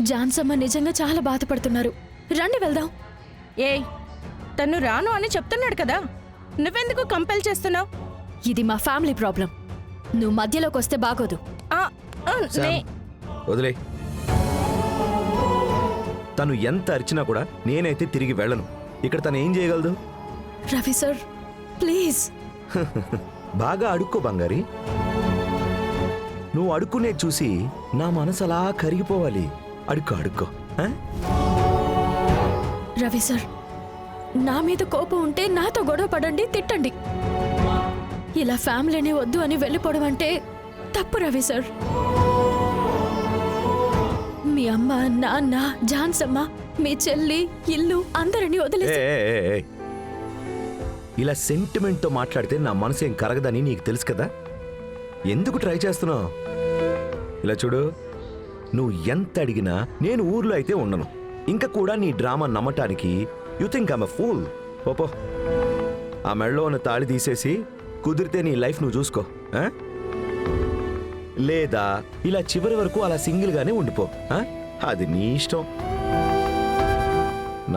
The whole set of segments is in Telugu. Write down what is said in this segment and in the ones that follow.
జాన్సమ్మ నిజంగా చాలా బాధపడుతున్నారు. రండి వెళ్దాం. ఏయ్, తను రాను అని చెప్తున్నాడు కదా, నువ్వెందుకు కంపెల్ చేస్తున్నావు? ఇది మా ఫ్యామిలీ ప్రాబ్లం. నువ్వు మధ్యలోకి వస్తే బాగోదు. వదిలే. తను ఎంత అరిచినా కూడా నేనైతే తిరిగి వెళ్ళను. ఇక్కడ తను ఏం చేయగలదు? Ravi sir please. బాగా అడుక్కో బంగారి. నువ్వు అడుక్కునే చూసి నా మనసు అలా కరిగిపోవాలి. అడుక్కో అడుక్కో. రవి సార్, నా మీద కోపం ఉంటే నాతో గొడవ పడండి, తిట్టండి. ఇలా ఫ్యామిలీని వద్దు అని వెళ్ళిపోవడం అంటే తప్పు రవి సార్. మీ అమ్మ, నాన్న, జాన్సమ్మ, మీ చెల్లి, ఇల్లు అందరినీ వదిలేసి ఇలా సెంటిమెంట్తో మాట్లాడితే నా మనసు ఏం కరగదని నీకు తెలుసు కదా. ఎందుకు ట్రై చేస్తున్నావు? ఇలా చూడు, నువ్వు ఎంత అడిగినా నేను ఊర్లో అయితే ఉండను. ఇంకా కూడా నీ డ్రామా నమ్మటానికి you think I'm a fool. పోపో. ఆ మెడలో ఉన్న తాళి తీసేసి కుదిరితే నీ లైఫ్ నువ్వు చూసుకో. లేదా ఇలా చివరి వరకు అలా సింగిల్గానే ఉండిపో. అది నీ ఇష్టం.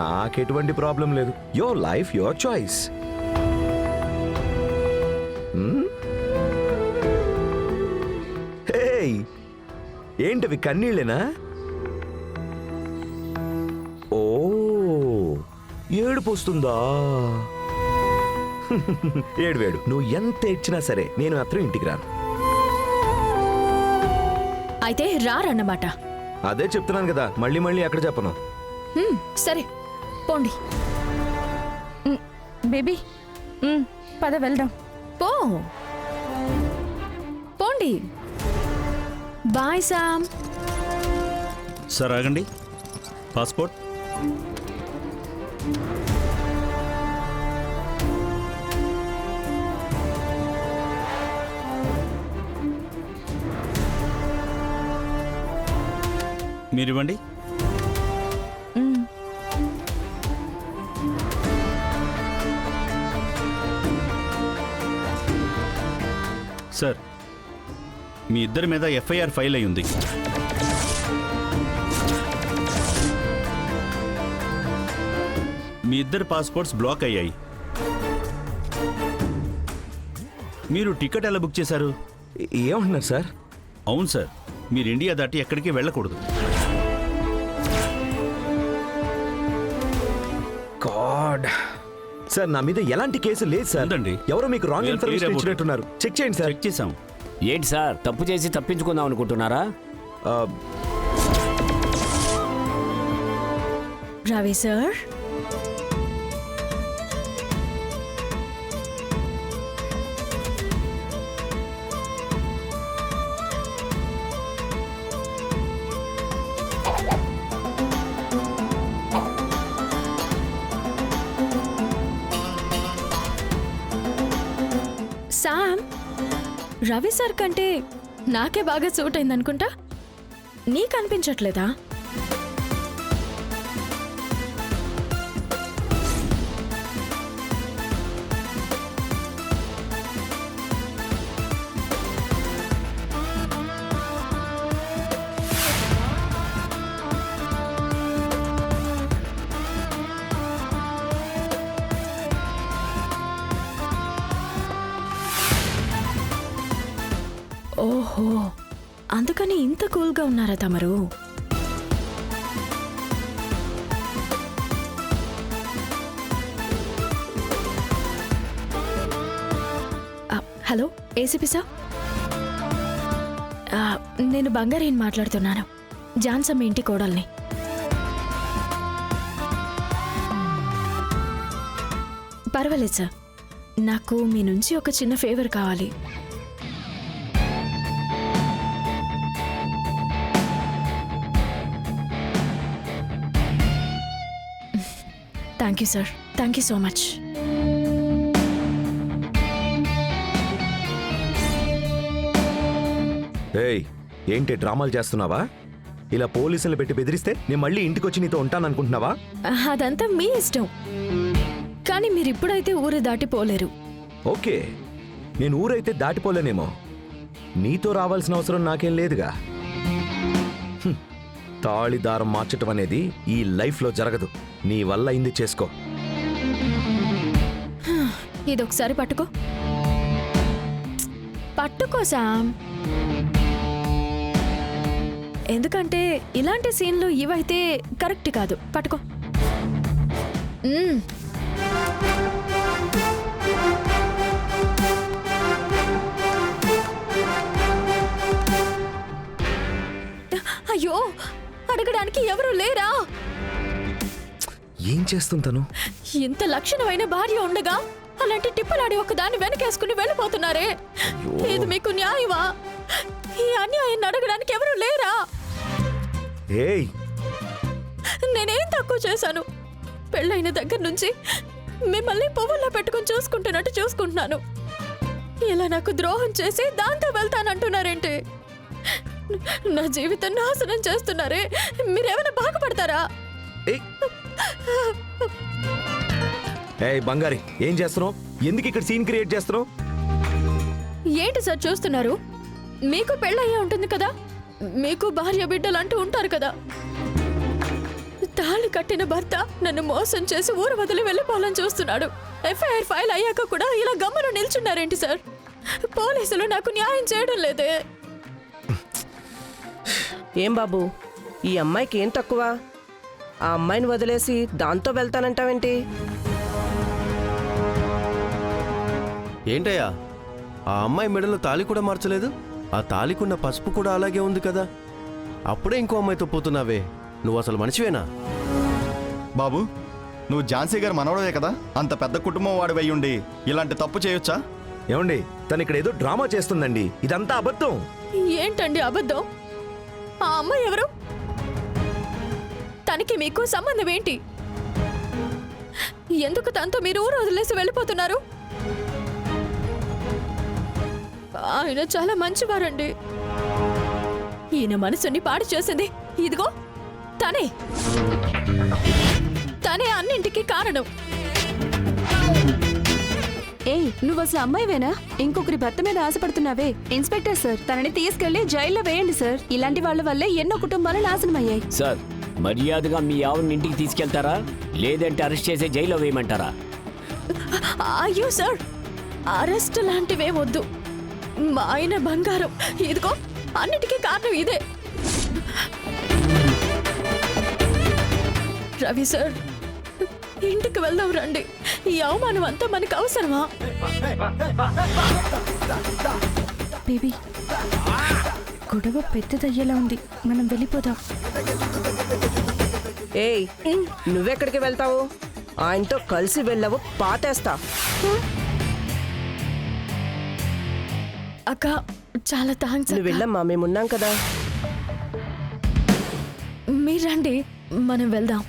నాకెటువంటి ప్రాబ్లం లేదు. Your life, your choice. ఏంటవి, కన్నీళ్ళేనా? ఓ, ఏడుపు వస్తుందా? ఏడువేడు. నువ్వు ఎంత ఏడ్చినా సరే నేను మాత్రం ఇంటికి రాను. అయితే రారన్నమాట. అదే చెప్తున్నాను కదా, మళ్ళీ మళ్ళీ ఎక్కడ చెప్పను. సరే పోండి. బేబీ, పద వెళ్దాం. పోండి. Bye Sam. సార్ ఆగండి. పాస్పోర్ట్. మీరివ్వండి. సార్, మీ ఇద్దరి మీద ఎఫ్ఐఆర్ ఫైల్ అయి ఉంది. మీ ఇద్దరు పాస్పోర్ట్స్ బ్లాక్ అయ్యాయి. మీరు టికెట్ ఎలా బుక్ చేశారు? ఏమంటున్నారు సార్? అవును సార్, మీరు ఇండియా దాటి ఎక్కడికి వెళ్ళకూడదు. గాడ్ సార్, నా మీద ఎలాంటి కేసు లేదు సార్. ఉందండి. ఎవరో మీకు రాంగ్ ఇన్ఫర్మేషన్ ఇచ్చినట్టున్నారు. చెక్ చేయండి సార్. చెక్ చేసాం. ఏంటి సార్, తప్పు చేసి తప్పించుకుందాం అనుకుంటున్నారా? Ravi sir, Sam, Ravi sir కంటే నాకే బాగా సూట్ అయిందనుకుంటా. నీకు అనిపించట్లేదా? ఓహో, అందుకని ఇంత కూల్గా ఉన్నారా తమరు? హలో ఏసీపీ సార్, నేను బంగారీని మాట్లాడుతున్నాను. జాన్సమ్మ ఇంటి కోడల్ని. పర్వాలేదు సార్, నాకు మీ నుంచి ఒక చిన్న ఫేవర్ కావాలి. Thank you sir, thank you so much. ఏయ్, ఏంటి డ్రామాలు చేస్తున్నావా? ఇలా పోలీసులు పెట్టి బెదిరిస్తే నేను మళ్ళీ ఇంటికి వచ్చి నీతో ఉంటాననుకుంటున్నావా? అదంతా మీ ఇష్టం, కానీ మీరు ఇప్పుడైతే ఊరు దాటిపోలేరు. ఓకే, నేను ఊరైతే దాటిపోలేనేమో. నీతో రావాల్సిన అవసరం నాకేం లేదుగా. తాళి దారం మార్చటం అనేది ఈ లైఫ్లో జరగదు. నీ వల్ల అయింది చేసుకో. ఇదొకసారి పట్టుకో. పట్టుకో శామ్. ఎందుకంటే ఇలాంటి సీన్లు ఇవైతే కరెక్ట్ కాదు. పట్టుకో. అయ్యో, అడగడానికి ఎవరు లేరా? ఏం చేస్తుంటాను? ఇంత లక్షణమైన భార్య ఉండగా అలాంటి టిప్పులాడి ఒకదాన్ని వెనకేసుకుని వెళ్ళిపోతున్నారే. ఇది మీకు న్యాయమా? ఈ అన్యాయాన్ని అడగడానికి ఎవరు లేరా? ఏయ్, నేనేం తక్కువ చేశాను? పెళ్ళైన దగ్గర నుంచి మిమ్మల్ని పువ్వుల్లో పెట్టుకుని చూసుకుంటున్నట్టు చూసుకుంటున్నాను. ఇలా నాకు ద్రోహం చేసి దాంతో వెళ్తానంటున్నారేంటి? నా జీవితం నాశనం చేస్తున్నారే. మీరేమైనా బాగుపడతారా? ఏయ్. ఏయ్ బంగారి, ఏం చేస్తున్నావు? ఎందుకు ఇక్కడ సీన్ క్రియేట్ చేస్తున్నావు? ఏంటి సార్ చూస్తున్నారు? మీకు పెళ్ళయ్యే ఉంటుంది కదా, మీకు భార్య బిడ్డలు అంటూ ఉంటారు కదా. తాళి కట్టిన భర్త నన్ను మోసం చేసి ఊరు వదిలి వెళ్ళిపోవాలని చూస్తున్నాడు. ఎఫ్ఐఆర్ ఫైల్ అయ్యాక కూడా ఇలా గమ్మున నిల్చున్నారేంటి సార్? పోలీసులు నాకు న్యాయం చేయడం లేదే. ఏం బాబు, ఈ అమ్మాయికి ఏం తక్కువ? ఆ అమ్మాయిని వదిలేసి దాంతో వెళ్తానంటావేంటి? ఏంటయ్యా, ఆ అమ్మాయి మెడలో తాళి కూడా మార్చలేదు? ఆ తాళికున్న పసుపు కూడా అలాగే ఉంది కదా. అప్పుడే ఇంకో అమ్మాయితో పోతున్నావే, నువ్వు అసలు మనిషివేనా? బాబు, నువ్వు ఝాన్సీ గారు మనవడవే కదా. అంత పెద్ద కుటుంబం వాడివై ఉండి ఇలాంటి తప్పు చేయొచ్చా? ఏమండి, తను ఇక్కడ ఏదో డ్రామా చేస్తుందండి. ఇదంతా అబద్ధం. ఏంటండి అబద్ధం? ఆ అమ్మాయి ఎవరు? తనకి మీకు సంబంధం ఏంటి? ఎందుకు తనతో మీరు ఊరు వదిలేసి వెళ్ళిపోతున్నారు? ఆయన చాలా మంచివారండి. ఈయన మనసుని పాడు చేసింది ఇదిగో తనే. తనే అన్నింటికి కారణం. ఏయ్, నువ్వు అసలు అమ్మాయివేనా? ఇంకొకరి భర్త మీద ఆశపడుతున్నావే? ఇన్స్పెక్టర్ సార్, తనని తీసుకెళ్లి జైల్లో వేయండి సార్. ఇలాంటి వాళ్ళ వల్లే ఎన్నో కుటుంబాలు నాశనం అయ్యాయి. సార్, మర్యాదగా మీ ఆవిడని ఇంటికి తీసుకెళ్తారా, లేదంటే అరెస్ట్ చేసి జైల్లో వేయమంటారా? అయ్యో సార్, అరెస్ట్ లాంటివే వద్దు. మా ఆయన బంగారం. ఇదిగో అన్నిటికీ కారణం ఇదే. రవి సార్, ఇంటికి వెళ్దాం రండి. ఈ అవమానం అంతా మనకు అవసరమా? బేబీ, గొడవ పెద్దదయ్యేలా ఉంది, మనం వెళ్ళిపోదాం. ఏయ్, నువ్వెక్కడికి వెళ్తావు? ఆయనతో కలిసి వెళ్ళవు, పాతేస్తా. అక్క, చాలా థ్యాంక్స్. నువ్వు వెళ్ళమ్మా, మేమున్నాం కదా. మీరు రండి, మనం వెళ్దాం.